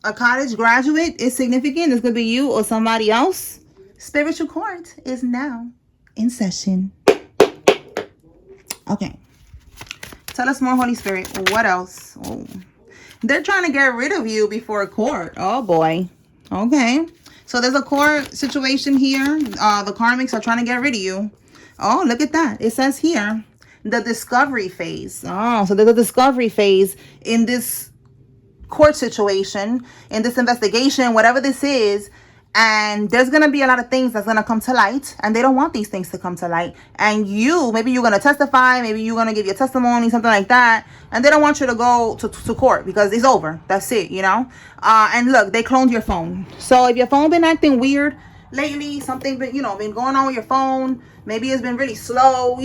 a college graduate is significant. This could be you or somebody else. Spiritual court is now in session. Okay. Tell us more, Holy Spirit. What else? Oh. They're trying to get rid of you before court. Oh, boy. Okay. So there's a court situation here. The karmics are trying to get rid of you. Oh, look at that. It says here, the discovery phase. Oh, so there's a discovery phase in this court situation, in this investigation, whatever this is. And there's going to be a lot of things that's going to come to light, and they don't want these things to come to light. And maybe you're going to testify, maybe you're going to give your testimony, something like that. And they don't want you to go to court because it's over. That's it, you know. And look, they cloned your phone. So if your phone been acting weird lately, something been going on with your phone, maybe it's been really slow,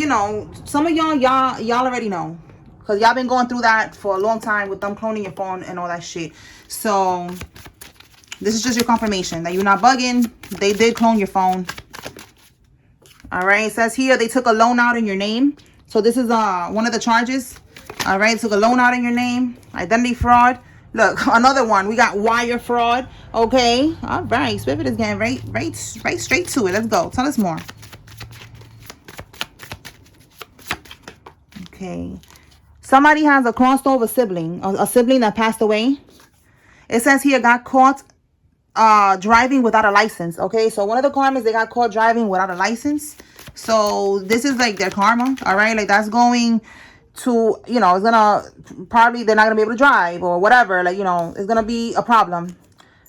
some of y'all already know, because y'all been going through that for a long time with them cloning your phone and all that shit. So this is just your confirmation that you're not bugging. They did clone your phone. All right. It says here they took a loan out in your name. So this is one of the charges. All right. Took a loan out in your name. Identity fraud. Look, another one. We got wire fraud. Okay. All right. Spirit is getting right straight to it. Let's go. Tell us more. Okay. Somebody has a crossed over sibling. A sibling that passed away. It says here got caught driving without a license. Okay, so one of the karmas, they got caught driving without a license. So this is like their karma. All right, like that's going to, it's gonna probably, they're not gonna be able to drive or whatever, like, it's gonna be a problem.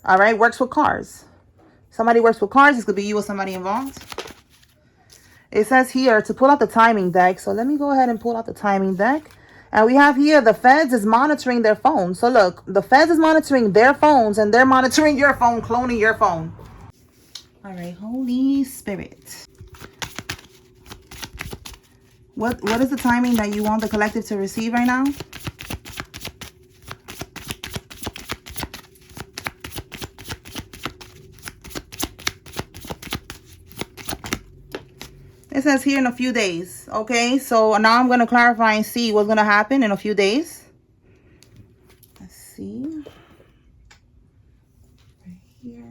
All right, works with cars. Somebody works with cars. This could be you or somebody involved. It says here to pull out the timing deck. So let me go ahead and pull out the timing deck. And we have here, the feds is monitoring their phones. So look, the feds is monitoring their phones, and they're monitoring your phone, cloning your phone. All right, Holy Spirit. What is the timing that you want the collective to receive right now? It says here in a few days. Okay, so now I'm going to clarify and see what's going to happen in a few days. Let's see. Right here.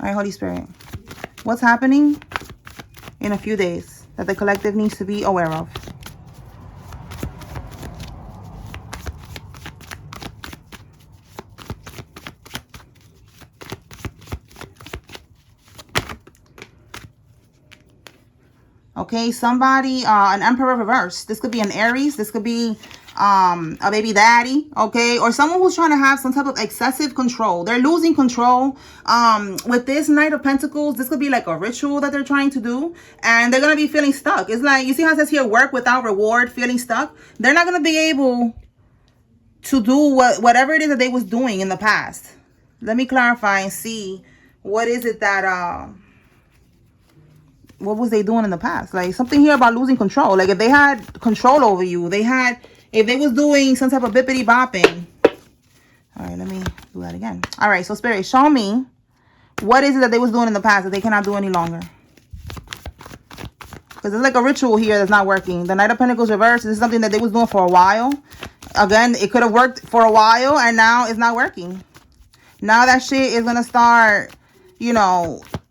All right, Holy Spirit. What's happening in a few days that the collective needs to be aware of? Okay, somebody, an Emperor reverse. This could be an Aries. This could be a baby daddy, okay? Or someone who's trying to have some type of excessive control. They're losing control. With this Knight of Pentacles, this could be like a ritual that they're trying to do. And they're going to be feeling stuck. It's like, you see how it says here, work without reward, feeling stuck? They're not going to be able to do whatever it is that they was doing in the past. Let me clarify and see what is it that... what was they doing in the past? Like something here about losing control. Like if they had control over you, if they was doing some type of bippity bopping. All right, let me do that again. All right, so Spirit, show me what is it that they was doing in the past that they cannot do any longer. Because it's like a ritual here that's not working. The Knight of Pentacles reverse, this is something that they was doing for a while. Again, it could have worked for a while and now it's not working. Now that shit is going to start,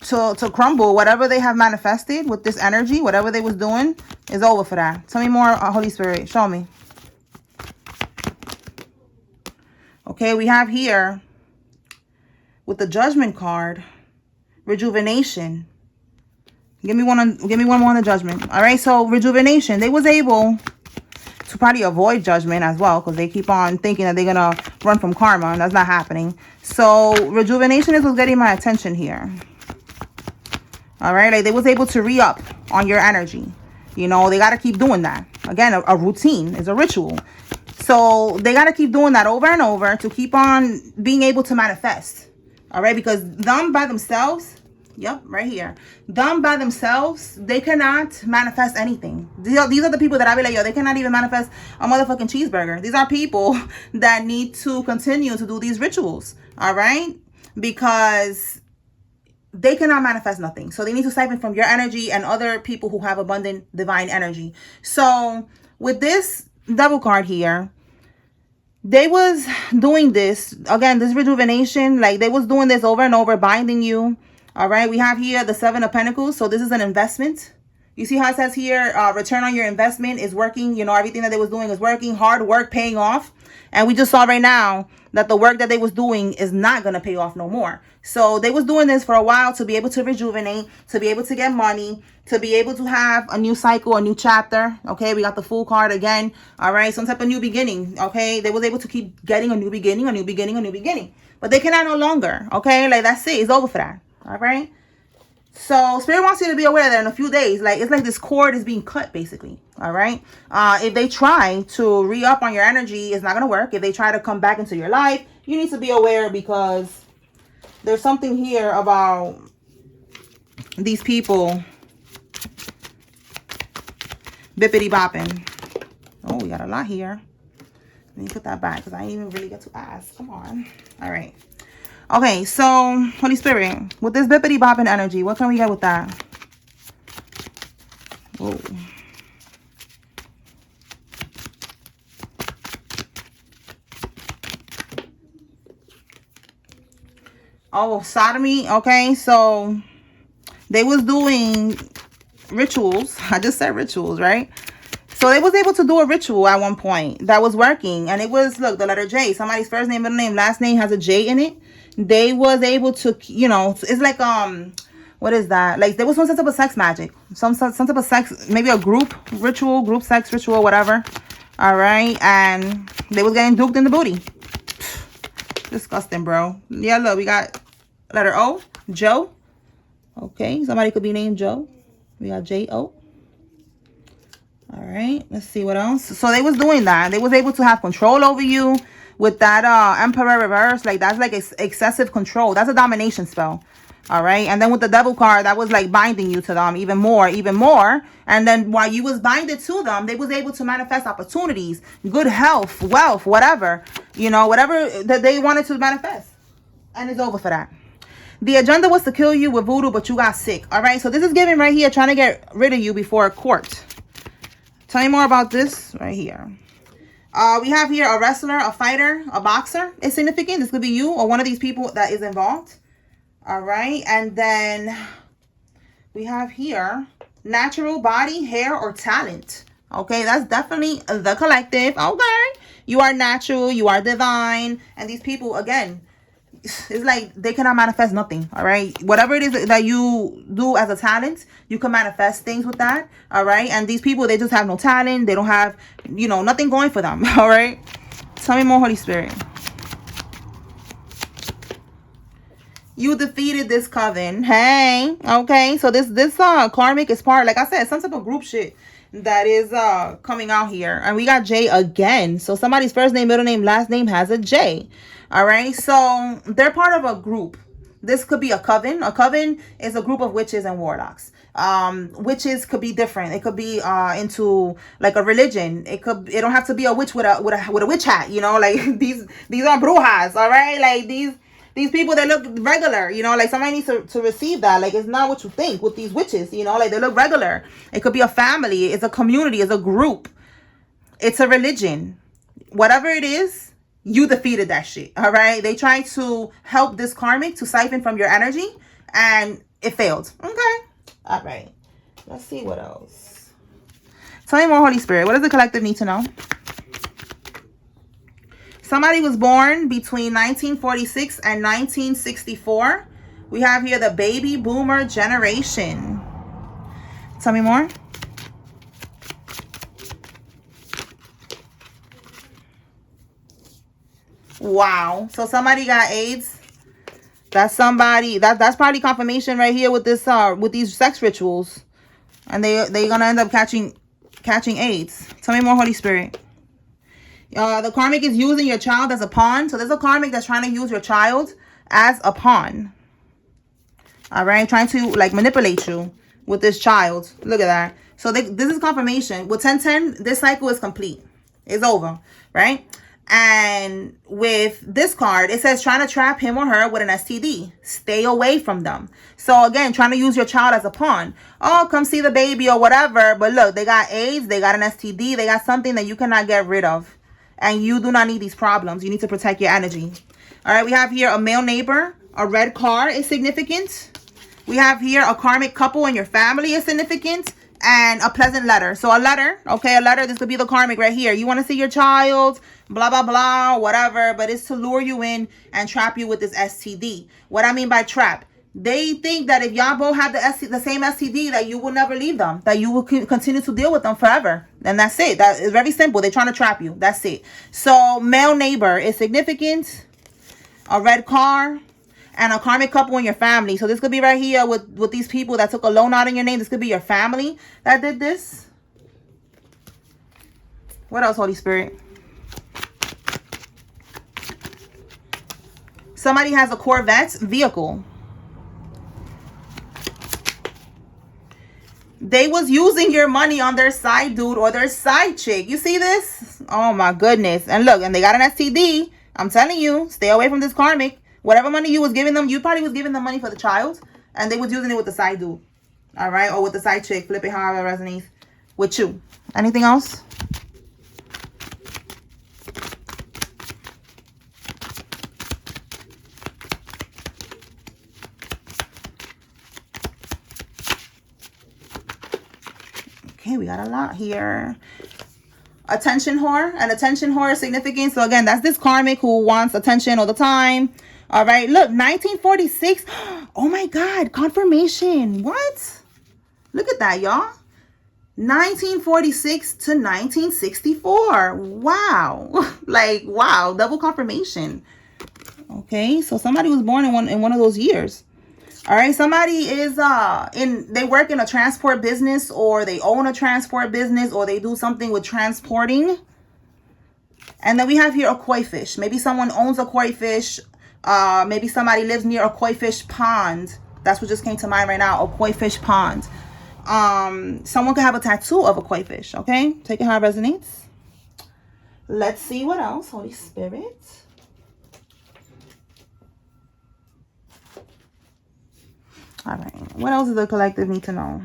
to crumble. Whatever they have manifested with this energy, whatever they was doing is over for that. Tell me more, Holy Spirit. Show me. Okay, we have here with the Judgment card, rejuvenation. Give me one more on the Judgment. All right, so rejuvenation. They was able to probably avoid judgment as well because they keep on thinking that they're gonna run from karma, and that's not happening. So rejuvenation is what's getting my attention here. All right, like they was able to re-up on your energy. They got to keep doing that. Again, a routine is a ritual. So they got to keep doing that over and over to keep on being able to manifest. All right, because them by themselves, yep, right here. Them by themselves, they cannot manifest anything. These are the people that I be like, yo, they cannot even manifest a motherfucking cheeseburger. These are people that need to continue to do these rituals. All right, because they cannot manifest nothing. So they need to siphon from your energy and other people who have abundant divine energy. So with this Devil card here. They was doing this again, this rejuvenation, like they was doing this over and over, binding you. All right, we have here the Seven of Pentacles. So this is an investment. You see how it says here, return on your investment is working. You know, everything that they was doing is working. Hard work paying off. And we just saw right now that the work that they was doing is not going to pay off no more. So they was doing this for a while to be able to rejuvenate, to be able to get money, to be able to have a new cycle, a new chapter. Okay, we got the Fool card again. All right, some type of new beginning. Okay, they was able to keep getting a new beginning, a new beginning, a new beginning. But they cannot no longer. Okay, like that's it. It's over for that. All right. So Spirit wants you to be aware that in a few days, like it's like this cord is being cut basically. All right. If they try to re-up on your energy, it's not going to work. If they try to come back into your life, you need to be aware, because there's something here about these people bippity bopping. Oh, we got a lot here. Let me put that back because I didn't even really get to ask. Come on. All right. Okay, so Holy Spirit, with this bippity bopping energy, what can we get with that? Whoa. Oh, sodomy. Okay, so they was doing rituals. I just said rituals, right? So they was able to do a ritual at one point that was working, and it was, look, the letter J. Somebody's first name, middle name, last name has a J in it. They was able to, you know, it's like what is that? Like there was some type of sex magic, some type of sex, maybe a group ritual, group sex ritual, whatever. All right, and they was getting duped in the booty. Disgusting, bro. Yeah, look, we got letter O, Joe. Okay, somebody could be named Joe. We got J-O. All right, let's see what else. So they was doing that. They was able to have control over you with that Emperor reverse. Like that's like excessive control. That's a domination spell. All right, and then with the Devil card, that was like binding you to them even more. And then while you was binded to them, they was able to manifest opportunities, good health, wealth, whatever, you know, whatever that they wanted to manifest. And it's over for that. The agenda was to kill you with voodoo, but you got sick. All right, so this is giving right here, trying to get rid of you before a court. Tell me more about this right here. We have here a wrestler, a fighter, a boxer. It's significant. This could be you or one of these people that is involved. All right. And then we have here natural body, hair, or talent. Okay. That's definitely the collective. Okay. You are natural. You are divine. And these people, again, it's like they cannot manifest nothing. All right, whatever it is that you do as a talent, you can manifest things with that. All right, and these people, they just have no talent. They don't have, you know, nothing going for them. All right, tell me more, Holy Spirit. You defeated this coven. Hey, okay, so this karmic is part, like I said, some type of group shit that is coming out here. And we got J again. So somebody's first name, middle name, last name has a J. All right, so they're part of a group. This could be a coven. A coven is a group of witches and warlocks. Witches could be different. It could be into like a religion. It don't have to be a witch with a witch hat, you know, like these are brujas, all right? Like these people, they look regular, you know, like somebody needs to receive that. Like it's not what you think with these witches, you know, like they look regular. It could be a family, it's a community, it's a group, it's a religion. Whatever it is, you defeated that shit. All right, they tried to help this karmic to siphon from your energy and it failed. Okay, all right, let's see what else. Tell me more, Holy Spirit. What does the collective need to know? Somebody was born between 1946 and 1964. We have here the baby boomer generation. Tell me more. Wow. So somebody got AIDS. That's somebody. That's probably confirmation right here with this with these sex rituals, and they're gonna end up catching AIDS. Tell me more, Holy Spirit. The karmic is using your child as a pawn. So there's a karmic that's trying to use your child as a pawn. All right, trying to like manipulate you with this child. Look at that. So this is confirmation. With 1010, this cycle is complete. It's over, right? And with this card, it says trying to trap him or her with an STD. Stay away from them. So again, trying to use your child as a pawn. Oh, come see the baby or whatever. But look, they got AIDS, they got an STD, they got something that you cannot get rid of. And you do not need these problems. You need to protect your energy. All right, we have here a male neighbor. A red car is significant. We have here a karmic couple in your family is significant. And a pleasant letter. So a letter, okay, a letter, this could be the karmic right here. You want to see your child, blah, blah, blah, whatever. But it's to lure you in and trap you with this STD. What I mean by trap, they think that if y'all both have the same STD, that you will never leave them. That you will continue to deal with them forever. And that's it. That is very simple. They're trying to trap you. That's it. So male neighbor is significant. A red car. And a karmic couple in your family. So this could be right here with these people that took a loan out in your name. This could be your family that did this. What else, Holy Spirit? Somebody has a Corvette vehicle. They was using your money on their side dude or their side chick. You see this? Oh my goodness. And look, and they got an STD. I'm telling you, stay away from this karmic. Whatever money you was giving them, you probably was giving them money for the child. And they was using it with the side dude. All right? Or with the side chick. Flip it however it resonates with you. Anything else? Okay, we got a lot here. Attention whore. And attention whore is significant. So again, that's this karmic who wants attention all the time. All right, look, 1946. Oh my God, confirmation. What? Look at that, y'all. 1946 to 1964. Wow. Like, wow, double confirmation. Okay, so somebody was born in one of those years. All right, somebody is they work in a transport business, or they own a transport business, or they do something with transporting. And then we have here a koi fish. Maybe someone owns a koi fish. Maybe somebody lives near a koi fish pond. That's what just came to mind right now, a koi fish pond. Someone could have a tattoo of a koi fish, okay? Take it how it resonates. Let's see what else, Holy Spirit. All right, what else does the collective need to know?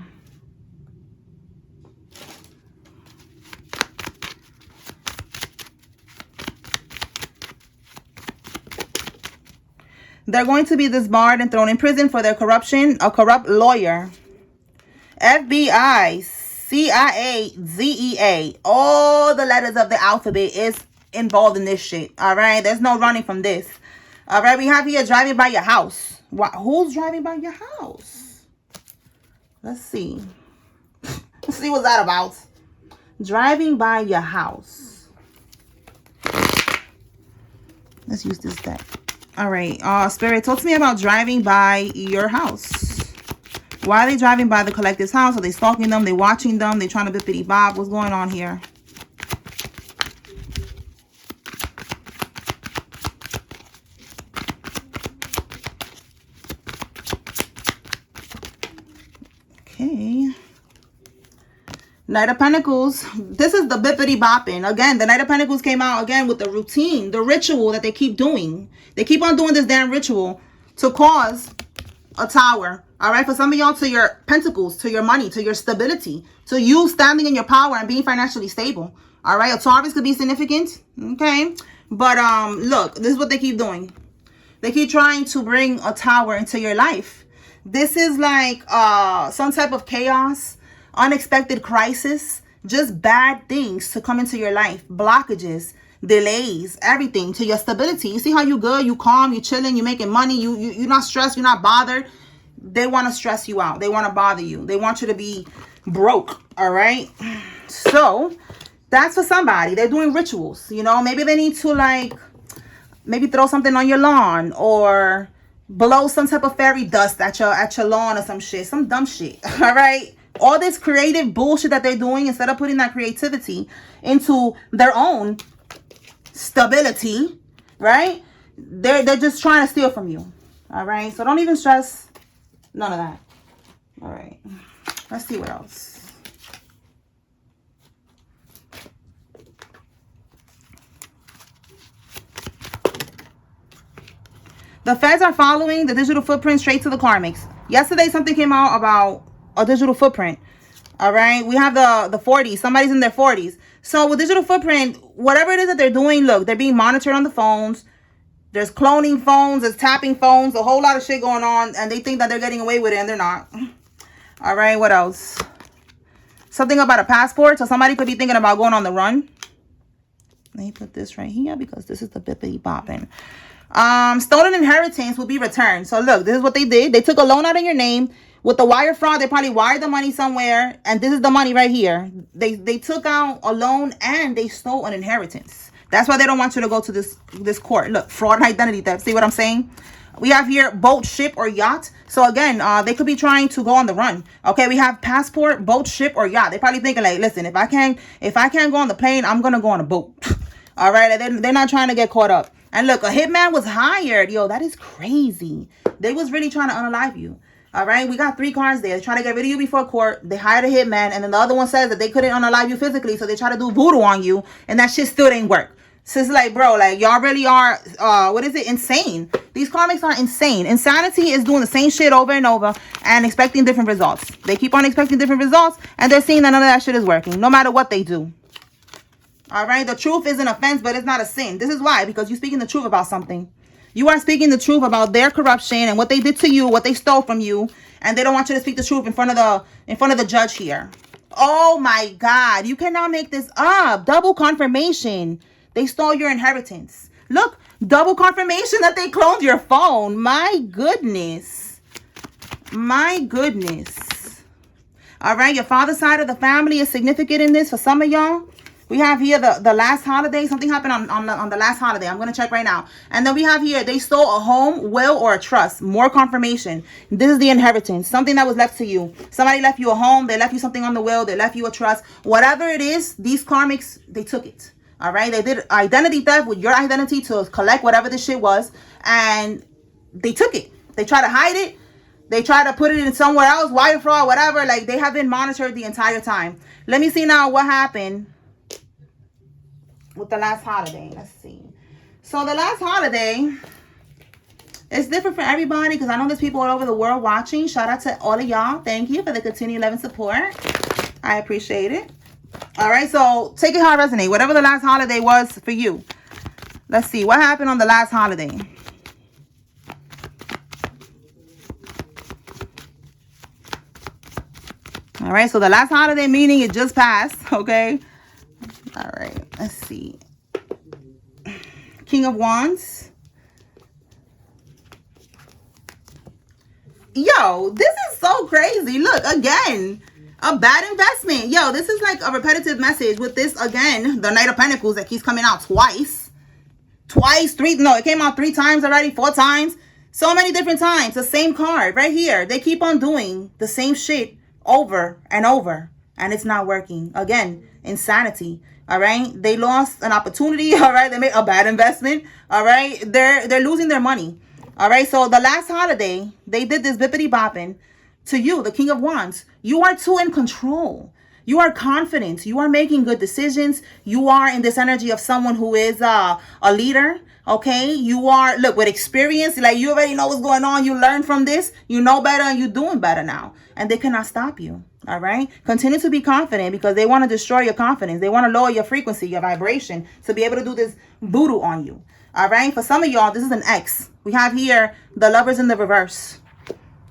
They're going to be disbarred and thrown in prison for their corruption. A corrupt lawyer. FBI, CIA, ZEA. All the letters of the alphabet is involved in this shit. All right? There's no running from this. All right? We have here driving by your house. Who's driving by your house? Let's see. Let's see what's that about. Driving by your house. Let's use this deck. All right, Spirit, talk to me about driving by your house. Why are they driving by the collective's house? Are they stalking them? They watching them? They trying to bippity bob? What's going on here? Okay. Knight of Pentacles. This is the bippity bopping. Again, the Knight of Pentacles came out again with the routine, the ritual that they keep doing. They keep on doing this damn ritual to cause a tower. All right. For some of y'all, to your pentacles, to your money, to your stability, to you standing in your power and being financially stable. All right. A Taurus could be significant. Okay. But look, this is what they keep doing. They keep trying to bring a tower into your life. This is like some type of chaos, unexpected crisis, just bad things to come into your life, blockages, delays, everything to your stability. You see how you good, you calm, you chilling, you making money, you're not stressed, you're not bothered. They want to stress you out. They want to bother you. They want you to be broke. All right. So that's for somebody. They're doing rituals. You know, maybe they need to like maybe throw something on your lawn or blow some type of fairy dust at your lawn or some shit, some dumb shit. All right. All this creative bullshit that they're doing, instead of putting that creativity into their own stability, right? They're just trying to steal from you. All right. So don't even stress. None of that. All right. Let's see what else. The feds are following the digital footprint straight to the karmics. Yesterday, something came out about a digital footprint. All right. We have the 40s. Somebody's in their 40s. So with digital footprint, whatever it is that they're doing, look, they're being monitored on the phones. There's cloning phones. There's tapping phones. A whole lot of shit going on. And they think that they're getting away with it, and they're not. All right. What else? Something about a passport. So somebody could be thinking about going on the run. Let me put this right here because this is the bippity bopping. Stolen inheritance will be returned. So look, this is what they did. They took a loan out in your name. With the wire fraud, they probably wired the money somewhere. And this is the money right here. They took out a loan and they stole an inheritance. That's why they don't want you to go to this court. Look, fraud and identity theft. See what I'm saying? We have here boat, ship, or yacht. So again, they could be trying to go on the run. Okay, we have passport, boat, ship, or yacht. They're probably thinking like, listen, if I can't go on the plane, I'm gonna go on a boat. All right, they're not trying to get caught up. And look, a hitman was hired. Yo, that is crazy. They was really trying to unalive you. All right, we got 3 cards there. They're trying to get rid of you before court. They hired a hitman. And then the other one says that they couldn't unalive you physically. So they try to do voodoo on you. And that shit still didn't work. So it's like, bro, like, y'all really are, what is it? Insane. These karmics are insane. Insanity is doing the same shit over and over and expecting different results. They keep on expecting different results. And they're seeing that none of that shit is working. No matter what they do. All right, the truth is an offense, but it's not a sin. This is why, because you're speaking the truth about something. You are speaking the truth about their corruption and what they did to you, what they stole from you, and they don't want you to speak the truth in front of the judge here. Oh my God, you cannot make this up. Double confirmation. They stole your inheritance. Look, double confirmation that they cloned your phone. My goodness. My goodness. All right, your father's side of the family is significant in this for some of y'all. We have here the last holiday. Something happened on the last holiday. I'm going to check right now. And then we have here, they stole a home, will, or a trust. More confirmation. This is the inheritance. Something that was left to you. Somebody left you a home. They left you something on the will. They left you a trust. Whatever it is, these karmics, they took it. All right? They did identity theft with your identity to collect whatever this shit was. And they took it. They try to hide it. They try to put it in somewhere else. Wire fraud, whatever. Like, they have been monitored the entire time. Let me see now what happened with the last holiday. Let's see. So the last holiday is different for everybody because I know there's people all over the world watching. Shout out to all of y'all. Thank you for the continued love and support. I appreciate it. All right, so take it how it resonates. Whatever the last holiday was for you. Let's see what happened on the last holiday. All right, so the last holiday, meaning it just passed, okay? All right, let's see. King of Wands. Yo, this is so crazy. Look, again, a bad investment. Yo, this is like a repetitive message with this, again, the Knight of Pentacles that keeps coming out twice. It came out 3 times already, 4 times. So many different times. The same card right here. They keep on doing the same shit over and over. And it's not working. Again, insanity. All right, they lost an opportunity. All right, they made a bad investment. All right, they're losing their money. All right, so the last holiday they did this bippity bopping to you, the King of Wands. You are too in control. You are confident. You are making good decisions. You are in this energy of someone who is a leader. Okay, you are, look, with experience, like you already know what's going on. You learn from this. You know better and you're doing better now. And they cannot stop you. All right, continue to be confident because they want to destroy your confidence. They want to lower your frequency, your vibration to be able to do this voodoo on you. All right, for some of y'all, this is an ex. We have here the Lovers in the reverse.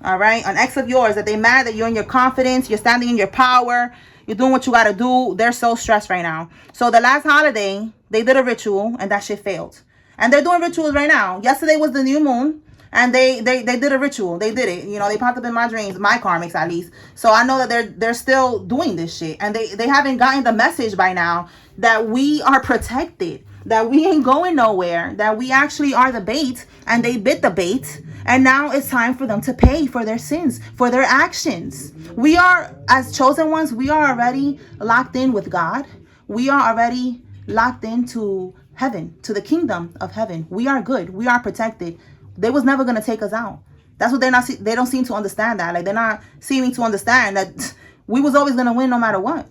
All right, an ex of yours that they mad that you're in your confidence, you're standing in your power, you're doing what you got to do. They're so stressed right now. So the last holiday, they did a ritual and that shit failed. And they're doing rituals right now. Yesterday was the new moon. And they did a ritual. They did it. You know, they popped up in my dreams, my karmics at least. So I know that they're still doing this shit. And they haven't gotten the message by now that we are protected. That we ain't going nowhere. That we actually are the bait. And they bit the bait. And now it's time for them to pay for their sins, for their actions. We are, as chosen ones, we are already locked in with God. We are already locked into heaven, to the kingdom of heaven. We are good. We are protected. They was never going to take us out. That's what they don't seem to understand that. Like, they're not seeming to understand that we was always going to win no matter what.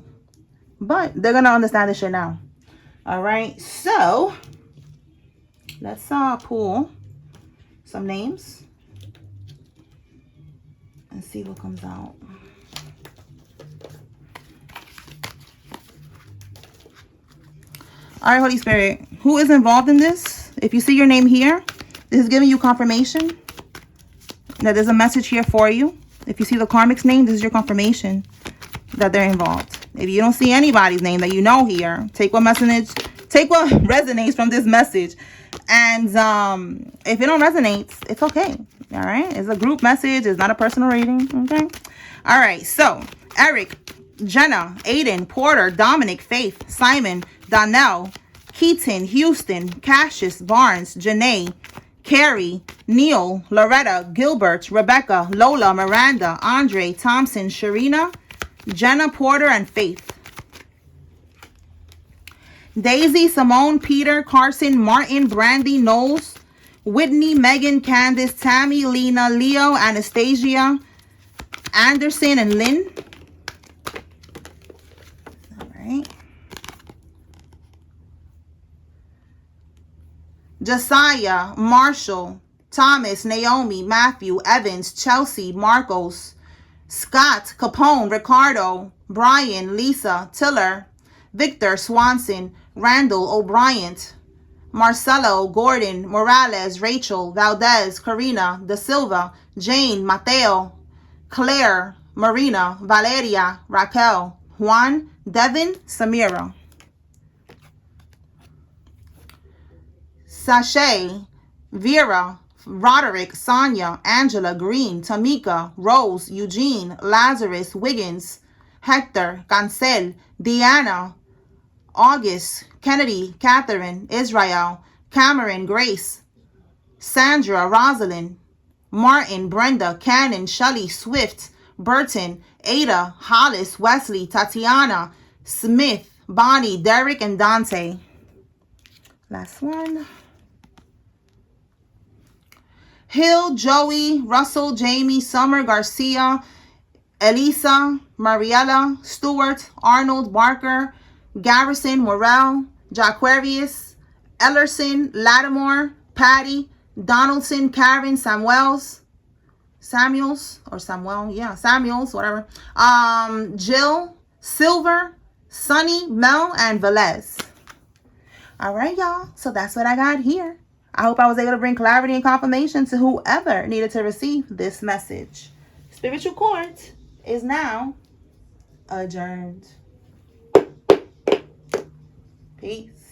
But they're going to understand this shit now. All right. So, let's pull some names and see what comes out. All right, Holy Spirit, who is involved in this? If you see your name here, this is giving you confirmation that there's a message here for you. If you see the karmic's name, this is your confirmation that they're involved. If you don't see anybody's name that you know here, take what resonates from this message. And if it don't resonate, it's okay. All right, it's a group message. It's not a personal reading. Okay. All right. So Eric, Jenna, Aiden, Porter, Dominic, Faith, Simon, Donnell, Keaton, Houston, Cassius, Barnes, Janae, Carrie, Neil, Loretta, Gilbert, Rebecca, Lola, Miranda, Andre, Thompson, Sharina, Jenna, Porter, and Faith. Daisy, Simone, Peter, Carson, Martin, Brandy, Knowles, Whitney, Megan, Candace, Tammy, Lena, Leo, Anastasia, Anderson, and Lynn. All right. Josiah, Marshall, Thomas, Naomi, Matthew, Evans, Chelsea, Marcos, Scott, Capone, Ricardo, Brian, Lisa, Tiller, Victor, Swanson, Randall, O'Brien, Marcelo, Gordon, Morales, Rachel, Valdez, Karina, Da Silva, Jane, Mateo, Claire, Marina, Valeria, Raquel, Juan, Devin, Samira. Sashay, Vera, Roderick, Sonia, Angela, Green, Tamika, Rose, Eugene, Lazarus, Wiggins, Hector, Cancel, Deanna, August, Kennedy, Catherine, Israel, Cameron, Grace, Sandra, Rosalind, Martin, Brenda, Cannon, Shelley, Swift, Burton, Ada, Hollis, Wesley, Tatiana, Smith, Bonnie, Derek, and Dante. Last one. Hill, Joey, Russell, Jamie, Summer, Garcia, Elisa, Mariella, Stewart, Arnold, Barker, Garrison, Morel, Jaquarius, Ellerson, Lattimore, Patty, Donaldson, Karen, Samuels, whatever. Jill, Silver, Sunny, Mel, and Velez. All right, y'all. So that's what I got here. I hope I was able to bring clarity and confirmation to whoever needed to receive this message. Spiritual Court is now adjourned. Peace.